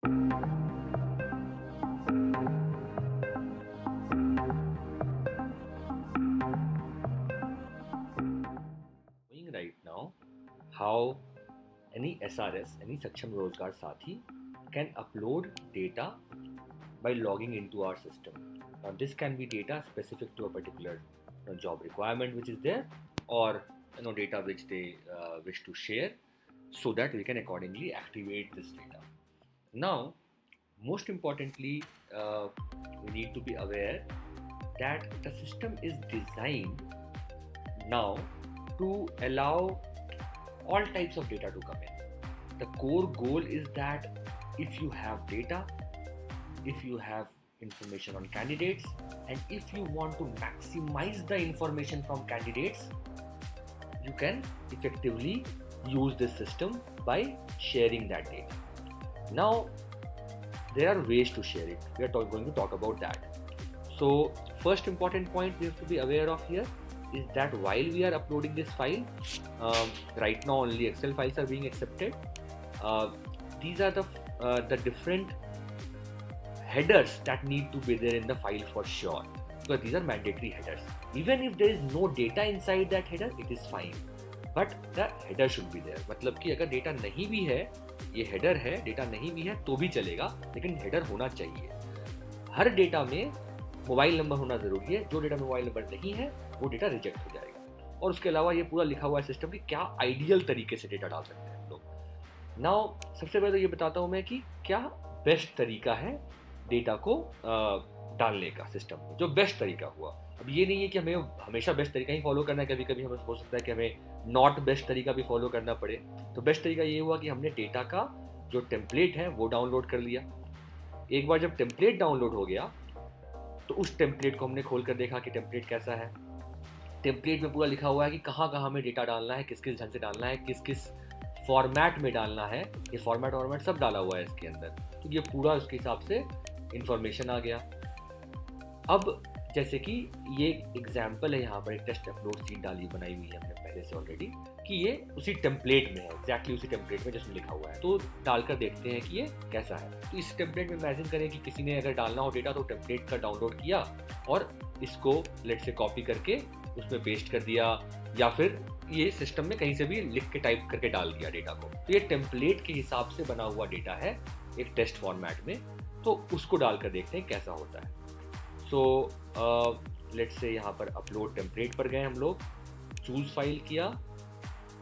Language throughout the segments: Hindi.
Knowing right now how any SRS, any Saksham Rozgar Sathi, can upload data by logging into our system. Now, this can be data specific to a particular job requirement which is there, or data which they wish to share, so that we can accordingly activate this data. Now, most importantly, we need to be aware that the system is designed now to allow all types of data to come in. The core goal is that if you have data, if you have information on candidates, and if you want to maximize the information from candidates, you can effectively use this system by sharing that data. Now, there are ways to share it. We are going to talk about that. So, first important point we have to be aware of here is that while we are uploading this file, right now only Excel files are being accepted. These are the different headers that need to be there in the file for sure, because these are mandatory headers. Even if there is no data inside that header, it is fine, but the header should be there. मतलब कि अगर डेटा नहीं भी है, ये हेडर है, डेटा नहीं भी है तो भी चलेगा, लेकिन हेडर होना चाहिए. हर डेटा में मोबाइल नंबर होना ज़रूरी है. जो डेटा में मोबाइल नंबर नहीं है वो डेटा रिजेक्ट हो जाएगा. और उसके अलावा ये पूरा लिखा हुआ है सिस्टम कि क्या आइडियल तरीके से डेटा डाल सकते हैं हम लोग. नाउ सबसे पहले तो ये बताता हूँ मैं कि क्या बेस्ट तरीका है डेटा को डालने का सिस्टम में, जो बेस्ट तरीका हुआ. अब ये नहीं है कि हमें हमेशा बेस्ट तरीका ही फॉलो करना है. कभी कभी हमें हो सकता है कि हमें नॉट बेस्ट तरीका भी फॉलो करना पड़े. तो बेस्ट तरीका ये हुआ कि हमने डेटा का जो टेम्पलेट है वो डाउनलोड कर लिया. एक बार जब टेम्पलेट डाउनलोड हो गया तो उस टेम्पलेट को हमने खोल कर देखा कि टेम्पलेट कैसा है. टेम्पलेट में पूरा लिखा हुआ है कि कहाँ कहाँ हमें डेटा डालना है, किस किस ढंग से डालना है, किस किस फॉर्मेट में डालना है. ये फॉर्मेट सब डाला हुआ है इसके अंदर. तो ये पूरा उसके हिसाब से इंफॉर्मेशन आ गया. अब जैसे कि ये एग्जाम्पल है, यहाँ पर एक टेस्ट अपलोड सीट डाली बनाई हुई है हमने पहले से ऑलरेडी, कि ये उसी टेम्पलेट में है, एग्जैक्टली उसी टेम्पलेट में जिसमें लिखा हुआ है. तो डालकर देखते हैं कि ये कैसा है. तो इस टेम्पलेट में इमेजिन करें कि किसी ने अगर डालना हो डेटा तो टेम्पलेट का डाउनलोड किया और इसको लेट से कॉपी करके उसमें पेस्ट कर दिया, या फिर ये सिस्टम में कहीं से भी लिख के टाइप करके डाल दिया डेटा को. तो ये टेम्पलेट के हिसाब से बना हुआ डेटा है एक टेस्ट फॉर्मेट में. तो उसको डालकर देखते हैं कैसा होता है. सो लेट्स से यहाँ पर अपलोड टेम्पलेट पर गए हम लोग, चूज फाइल किया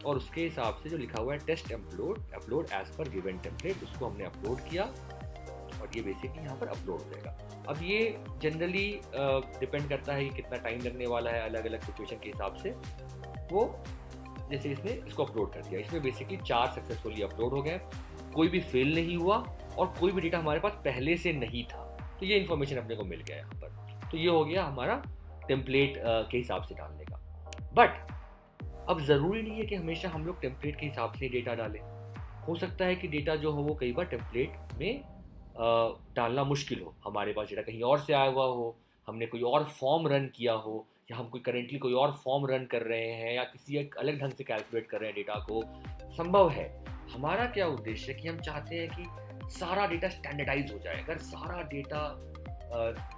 और उसके हिसाब से जो लिखा हुआ है test upload as per given template, उसको हमने अपलोड किया और ये बेसिकली यहाँ पर अपलोड हो जाएगा. अब ये जनरली डिपेंड करता है कि कितना टाइम लगने वाला है अलग अलग सिचुएशन के हिसाब से. वो जैसे इसने इसको अपलोड कर दिया, इसमें बेसिकली 4 सक्सेसफुली अपलोड हो गए, कोई भी फेल नहीं हुआ और कोई भी डेटा हमारे पास पहले से नहीं था. तो ये इन्फॉर्मेशन अपने को मिल गया यहाँ पर. तो ये हो गया हमारा टेम्पलेट के हिसाब से डालने का. बट अब ज़रूरी नहीं है कि हमेशा हम लोग टेम्पलेट के हिसाब से डेटा डालें. हो सकता है कि डेटा जो हो वो कई बार टेम्पलेट में डालना मुश्किल हो. हमारे पास डेटा कहीं और से आया हुआ हो, हमने कोई और फॉर्म रन किया हो, या हम कोई करेंटली कोई और फॉर्म रन कर रहे हैं, या किसी एक अलग ढंग से कैलकुलेट कर रहे हैं डेटा को. संभव है. हमारा क्या उद्देश्य है कि हम चाहते हैं कि सारा डेटा स्टैंडर्डाइज हो जाए. अगर सारा डेटा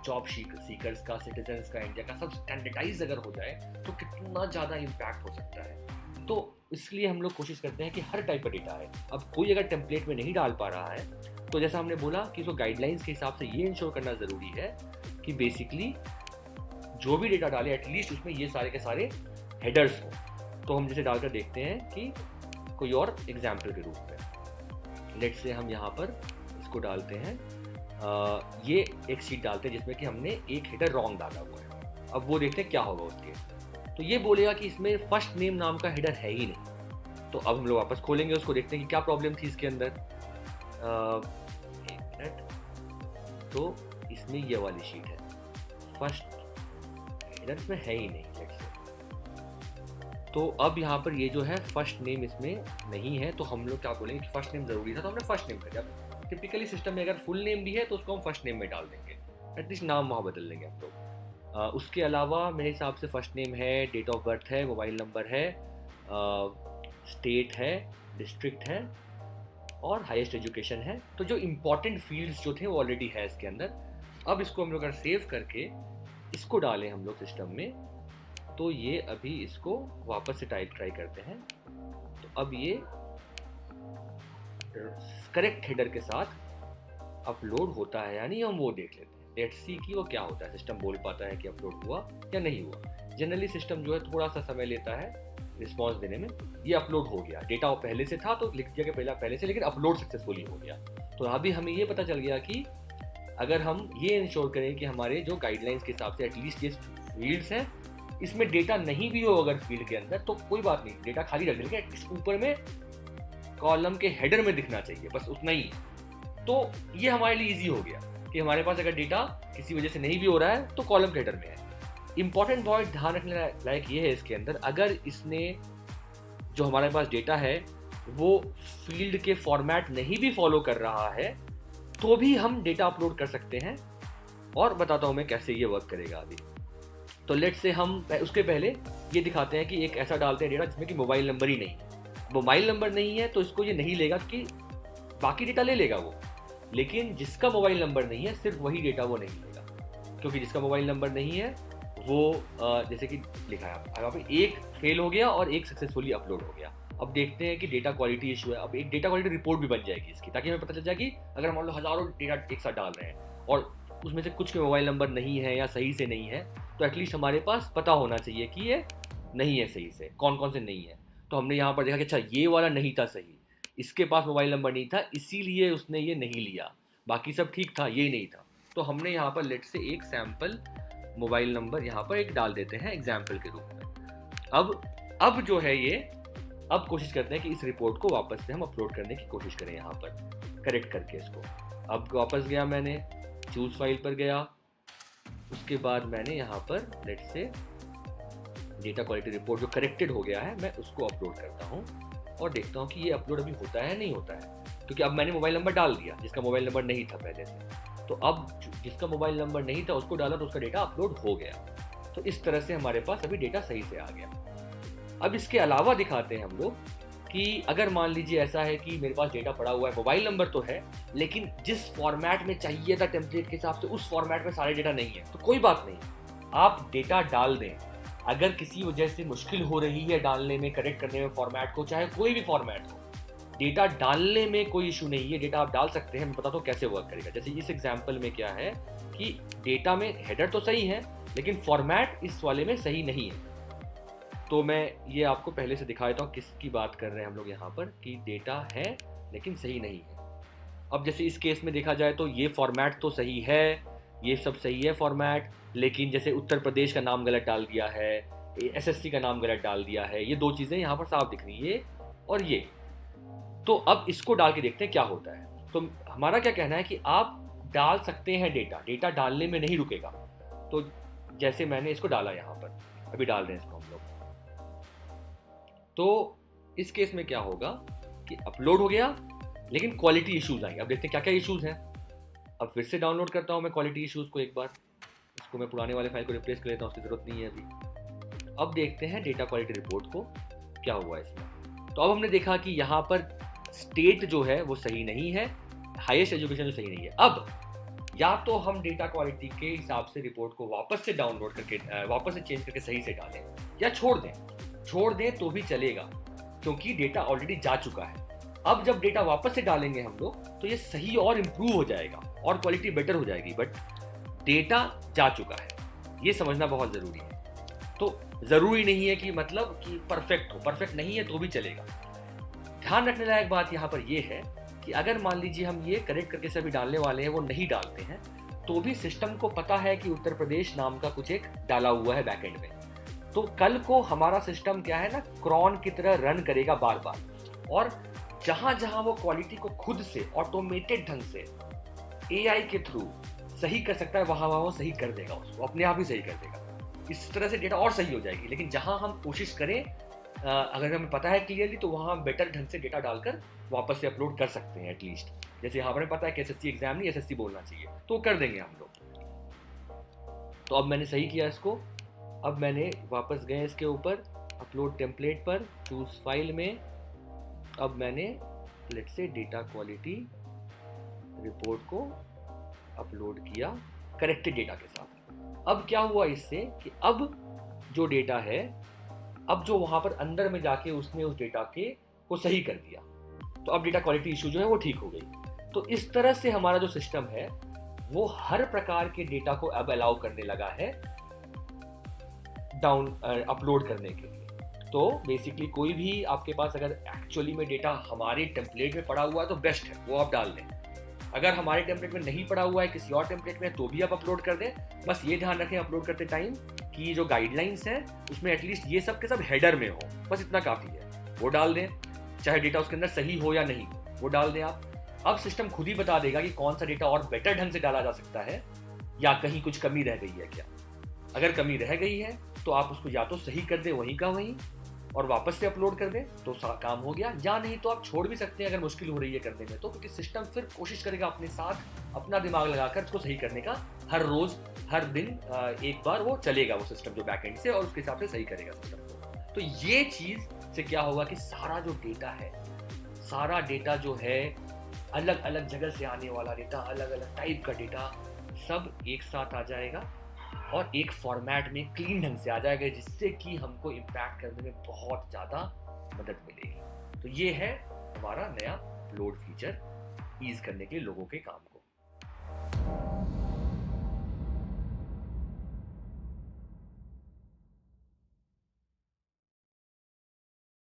जॉब सीकर्स का, सिटीजन्स का, इंडिया का सब स्टैंडर्डाइज अगर हो जाए तो कितना ज़्यादा इम्पैक्ट हो सकता है. तो इसलिए हम लोग कोशिश करते हैं कि हर टाइप का डेटा है. अब कोई अगर टेम्पलेट में नहीं डाल पा रहा है तो जैसा हमने बोला कि उसको गाइडलाइंस के हिसाब से ये इंश्योर करना ज़रूरी है कि बेसिकली जो भी डेटा डाले एटलीस्ट उसमें ये सारे के सारे हेडर्स हों. तो हम जैसे डालकर देखते हैं कि कोई और एग्जाम्पल के रूप में लेट से हम यहाँ पर इसको डालते हैं. ये एक शीट डालते हैं जिसमें कि हमने एक हेडर रॉन्ग डाला हुआ है. अब वो देखते हैं क्या होगा उसके. तो ये बोलेगा कि इसमें फर्स्ट नेम नाम का हेडर है ही नहीं. तो अब हम लोग वापस खोलेंगे उसको, देखते हैं कि क्या प्रॉब्लम थी इसके अंदर. एक मिनट. तो इसमें ये वाली शीट है, फर्स्ट हेडर इसमें है ही नहीं. लेट्स से तो अब यहाँ पर ये जो है फर्स्ट नेम इसमें नहीं है. तो हम लोग क्या बोलेंगे कि फर्स्ट नेम ज़रूरी था तो हमने फर्स्ट नेम कर दिया. टिपिकली सिस्टम में अगर फुल नेम भी है तो उसको हम फर्स्ट नेम में डाल देंगे, एटलीस्ट नाम वहाँ बदल देंगे हम लोग. उसके अलावा मेरे हिसाब से फर्स्ट नेम है, डेट ऑफ बर्थ है, मोबाइल नंबर है, स्टेट है, डिस्ट्रिक्ट है, और हाईएस्ट एजुकेशन है। तो जो इम्पोर्टेंट फील्ड्स जो थे वो ऑलरेडी है इसके अंदर। अब इसको हम लोग अगर सेव करके इसको डालें हम लोग सिस्टम में, तो ये अभी इसको वापस से ट्राई करते हैं। तो अब ये करेक्ट हेडर के साथ अपलोड होता है या नहीं, हम वो देख लेते हैं। लेट्स सी कि वो क्या होता है, सिस्टम बोल पाता है कि अपलोड हुआ या नहीं हुआ। जनरली सिस्टम जो है थोड़ा सा समय लेता है रिस्पॉन्स देने में। ये अपलोड हो गया, डेटा पहले से था तो लिख दिया कि पहले से, लेकिन अपलोड सक्सेसफुली हो गया। तो अभी हमें ये पता चल गया कि अगर हम ये इंश्योर करें कि हमारे जो गाइडलाइंस के हिसाब से एटलीस्ट ये फील्ड्स हैं, इसमें डेटा नहीं भी हो अगर फील्ड के अंदर तो कोई बात नहीं, डेटा खाली रख देंगे, एटलीस्ट ऊपर में कॉलम के हेडर में दिखना चाहिए, बस उतना ही। तो ये हमारे लिए इजी हो गया कि हमारे पास अगर डेटा किसी वजह से नहीं भी हो रहा है तो कॉलम के हेडर में है। इंपॉर्टेंट पॉइंट ध्यान रखने लायक ये है इसके अंदर, अगर इसने जो हमारे पास डेटा है वो फील्ड के फॉर्मेट नहीं भी फॉलो कर रहा है तो भी हम डेटा अपलोड कर सकते हैं। और बताता हूं मैं कैसे ये वर्क करेगा अभी। तो लेट्स से हम उसके पहले ये दिखाते हैं कि एक ऐसा डालते हैं डेटा जिसमें कि मोबाइल नंबर ही नहीं है। मोबाइल नंबर नहीं है तो इसको ये नहीं लेगा कि बाकी डेटा ले लेगा वो, लेकिन जिसका मोबाइल नंबर नहीं है सिर्फ वही डेटा वो नहीं लेगा, क्योंकि जिसका मोबाइल नंबर नहीं है वो जैसे कि लिखा है आप एक फेल हो गया और एक सक्सेसफुली अपलोड हो गया। अब देखते हैं कि डेटा क्वालिटी इशू है। अब एक डेटा क्वालिटी रिपोर्ट भी बन जाएगी इसकी, ताकि हमें पता चल जाए कि अगर मान लो हज़ारों डेटा एक साथ डाल रहे हैं और उसमें से कुछ के मोबाइल नंबर नहीं है या सही से नहीं है, तो एटलीस्ट हमारे पास पता होना चाहिए कि ये नहीं है सही से, कौन कौन से नहीं है। तो हमने यहाँ पर देखा कि अच्छा ये वाला नहीं था सही, इसके पास मोबाइल नंबर नहीं था इसीलिए उसने ये नहीं लिया, बाकी सब ठीक था, ये नहीं था। तो हमने यहाँ पर लेट से एक सैम्पल मोबाइल नंबर यहाँ पर एक डाल देते हैं एग्जाम्पल के रूप में। अब जो है ये, अब कोशिश करते हैं कि इस रिपोर्ट को वापस से हम अपलोड करने की कोशिश करें यहाँ पर करेक्ट करके इसको। अब वापस गया, मैंने चूज फाइल पर गया, उसके बाद मैंने यहाँ पर लेट से डेटा क्वालिटी रिपोर्ट जो करेक्टेड हो गया है मैं उसको अपलोड करता हूँ और देखता हूँ कि ये अपलोड अभी होता है नहीं होता है, क्योंकि अब मैंने मोबाइल नंबर डाल दिया जिसका मोबाइल नंबर नहीं था पहले से। तो अब जिसका मोबाइल नंबर नहीं था उसको डाला तो उसका डेटा अपलोड हो गया। तो इस तरह से हमारे पास अभी डेटा सही से आ गया। अब इसके अलावा दिखाते हैं हम लोग कि अगर मान लीजिए ऐसा है कि मेरे पास डेटा पड़ा हुआ है, मोबाइल नंबर तो है लेकिन जिस फॉर्मेट में चाहिए था टेम्पलेट के हिसाब से उस फॉर्मेट में सारे डेटा नहीं है, तो कोई बात नहीं, आप डेटा डाल दें। अगर किसी वजह से मुश्किल हो रही है डालने में, करेक्ट करने में फॉर्मेट को, चाहे कोई भी फॉर्मेट हो, डेटा डालने में कोई इशू नहीं है, डेटा आप डाल सकते हैं। मैं बताता हूँ कैसे वर्क करेगा। जैसे इस एग्जांपल में क्या है कि डेटा में हेडर तो सही है लेकिन फॉर्मेट इस वाले में सही नहीं है। तो मैं ये आपको पहले से दिखा देता हूँ किसकी बात कर रहे हैं हम लोग यहाँ पर, कि डेटा है लेकिन सही नहीं है। अब जैसे इस केस में देखा जाए तो ये फॉर्मेट तो सही है, ये सब सही है फॉर्मेट, लेकिन जैसे उत्तर प्रदेश का नाम गलत डाल दिया है, एसएससी का नाम गलत डाल दिया है, ये दो चीज़ें यहाँ पर साफ दिख रही है, ये और ये। तो अब इसको डाल के देखते हैं क्या होता है। तो हमारा क्या कहना है कि आप डाल सकते हैं डेटा डालने में नहीं रुकेगा। तो जैसे मैंने इसको डाला यहाँ पर, अभी डाल रहे हैं इसको हम लोग। तो इस केस में क्या होगा कि अपलोड हो गया लेकिन क्वालिटी इश्यूज आएंगे। अब देखते हैं क्या क्या इश्यूज हैं। अब फिर से डाउनलोड करता हूँ मैं क्वालिटी इश्यूज को एक बार, इसको मैं पुराने वाले फाइल को रिप्लेस कर लेता हूँ, उसकी ज़रूरत नहीं है अभी। अब देखते हैं डेटा क्वालिटी रिपोर्ट को क्या हुआ इसमें। तो अब हमने देखा कि यहाँ पर स्टेट जो है वो सही नहीं है, हाईएस्ट एजुकेशन जो सही नहीं है। अब या तो हम डेटा क्वालिटी के हिसाब से रिपोर्ट को वापस से डाउनलोड करके वापस से चेंज करके सही से डालें, या छोड़ दें तो भी चलेगा क्योंकि डेटा ऑलरेडी जा चुका है। अब जब डेटा वापस से डालेंगे हम लोग तो ये सही और इम्प्रूव हो जाएगा और क्वालिटी बेटर हो जाएगी, बट डेटा जा चुका है, ये समझना बहुत ज़रूरी है। तो ज़रूरी नहीं है कि मतलब कि परफेक्ट हो, परफेक्ट नहीं है तो भी चलेगा। ध्यान रखने लायक बात यहाँ पर यह है कि अगर मान लीजिए हम ये करेक्ट करके सभी डालने वाले हैं, वो नहीं डालते हैं, तो भी सिस्टम को पता है कि उत्तर प्रदेश नाम का कुछ एक डाला हुआ है बैकएंड में। तो कल को हमारा सिस्टम क्या है ना, क्रॉन की तरह रन करेगा बार बार, और जहां जहां वो क्वालिटी को खुद से ऑटोमेटेड ढंग से एआई के थ्रू सही कर सकता है, वहां वो सही कर देगा, उसको अपने आप ही सही कर देगा। इस तरह से डेटा और सही हो जाएगी। लेकिन जहां हम कोशिश करें, अगर हमें पता है क्लियरली, तो वहां हम बेटर ढंग से डेटा डालकर वापस से अपलोड कर सकते हैं एटलीस्ट। जैसे यहाँ पर पता है कि एसएससी एग्जाम नहीं, एसएससी बोलना चाहिए, तो कर देंगे हम लोग। तो अब मैंने सही किया इसको। अब मैंने वापस गए इसके ऊपर अपलोड टेम्पलेट पर, चूज फाइल में, अब मैंने let's say data quality report को अपलोड किया करेक्टेड डेटा के साथ। अब क्या हुआ इससे कि अब जो डेटा है, अब जो वहां पर अंदर में जाके उसने उस डेटा के को सही कर दिया, तो अब डेटा क्वालिटी इशू जो है वो ठीक हो गई। तो इस तरह से हमारा जो सिस्टम है वो हर प्रकार के डेटा को अब अलाउ करने लगा है डाउन अपलोड करने के लिए। तो बेसिकली कोई भी आपके पास अगर एक्चुअली में डेटा हमारे टेम्पलेट में पड़ा हुआ है तो बेस्ट है, वो आप डाल दें। अगर हमारे टेम्पलेट में नहीं पड़ा हुआ है, किसी और टेम्पलेट में, तो भी आप अपलोड कर दें। बस ये ध्यान रखें अपलोड करते टाइम कि जो गाइडलाइंस हैं उसमें एटलीस्ट ये सब के सब हेडर में हो, बस इतना काफ़ी है, वो डाल दें। चाहे डेटा उसके अंदर सही हो या नहीं, वो डाल दें आप। अब सिस्टम खुद ही बता देगा कि कौन सा डेटा और बेटर ढंग से डाला जा सकता है या कहीं कुछ कमी रह गई है क्या। अगर कमी रह गई है तो आप उसको या तो सही कर दें वहीं का वहीं और वापस से अपलोड कर दें तो काम हो गया, या नहीं तो आप छोड़ भी सकते हैं अगर मुश्किल हो रही है करने में तो, क्योंकि सिस्टम फिर कोशिश करेगा अपने साथ अपना दिमाग लगाकर इसको सही करने का। हर रोज हर दिन एक बार वो चलेगा वो सिस्टम जो बैकएंड से, और उसके हिसाब से सही करेगा सिस्टम को। तो ये चीज से क्या होगा कि सारा जो डेटा है, सारा डेटा जो है, अलग अलग जगह से आने वाला डेटा, अलग अलग टाइप का डेटा, सब एक साथ आ जाएगा और एक फॉर्मेट में क्लीन ढंग से आ जाएगा, जिससे कि हमको इम्पैक्ट करने में बहुत ज़्यादा मदद मिलेगी। तो ये है हमारा नया अपलोड फीचर ईज करने के लिए लोगों के काम को।